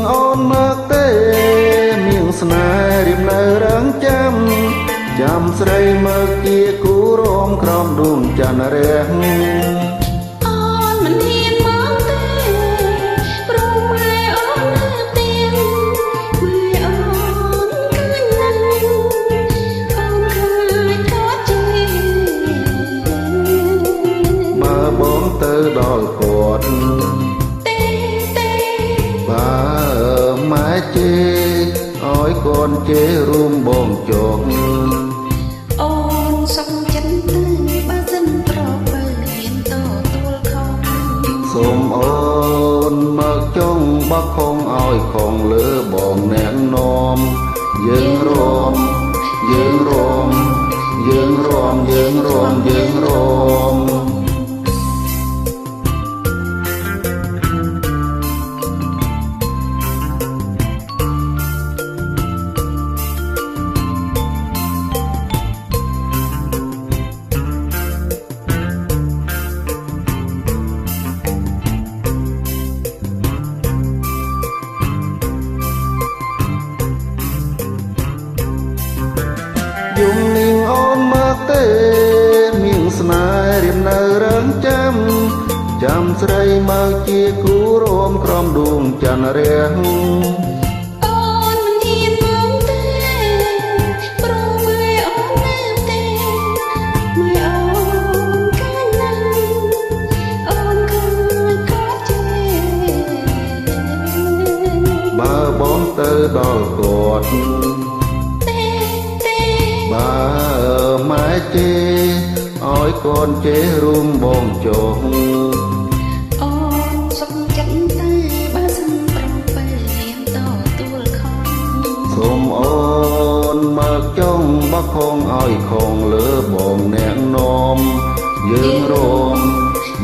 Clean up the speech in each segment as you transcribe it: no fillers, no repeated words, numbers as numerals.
អូនមកទេមៀងស្នេហ៍រៀបនៅរងចាំស្រីមកជាគូរមក្រោមដួងចន្ទរះអូនមិនហ៊ានមកទេព្រោះម៉ែអូននៅទៀងម៉ែអូនឃើញណាស់អូនឃើញក៏ជាបើបងទៅដល់គាត់បើម៉ែជេឲ្យកូនជេរួមបងចុះអូនសុខចិត្តទៅបើសិនប្របើហ៊ានតទួលខំសូមអូនមកចង់បោះខំឲ្យខំលើបងណែនាំយើងរួមយើងរួមយើងរួមយើងរួមយើងរួមយំនាងអូនមកទេមៀងស្នេហ៍រៀបនៅរងចាំស្រីមកជាគូរមក្រោមដួងចន្ទរះអូនមិនហ៊ានមកទេព្រោះម៉ែអូននៅទេម៉ែអូនឃើញណាស់អូនឃើញក៏ជាបើបងទៅដល់គាត់បើម៉ែជេឲ្យកូនជេរួមបងចុះអូនសុខចិត្តទៅបើសិនប្រំពេលហ៊ានតទួលខំសូមអូនមកចង់បោះខំឲ្យខំលើបងណែនាំយើងរួម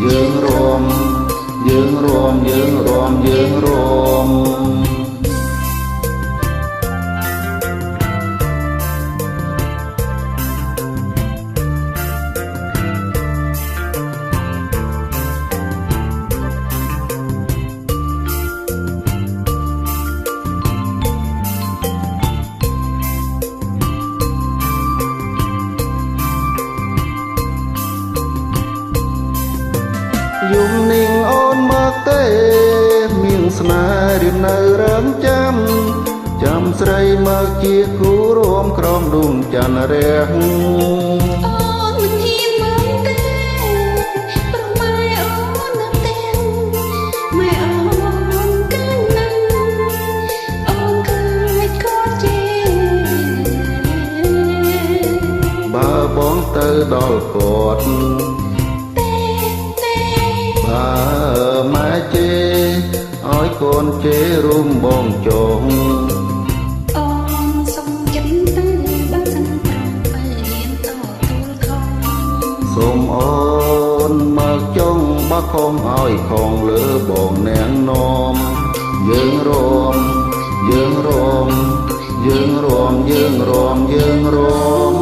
យើងរួមយើងរួមយើងរួមយើងរួមយំនាងអូនមកទេមៀងស្នេហ៍រៀបនៅរងចាំស្រីមកជាគូរួមក្រោមដួងចន្ទរះអូនមិនហ៊ានមកទេព្រោះម៉ែអូននៅទៀងម៉ែអូនឃើញណាស់អូនឃើញក៏ជាបើបងទៅដល់គាត់បើម៉ែជេឲ្យកូនជេរួមបងចុះអូនសុខចិត្តទៅបើសិនប្រំពេលហ៊ានតទួលខំសូមអូនមកចង់បោះខំឲ្យខំលើបងណែនាំយើងរួមយើងរួមយើងរួមយើងរួមយើងរួម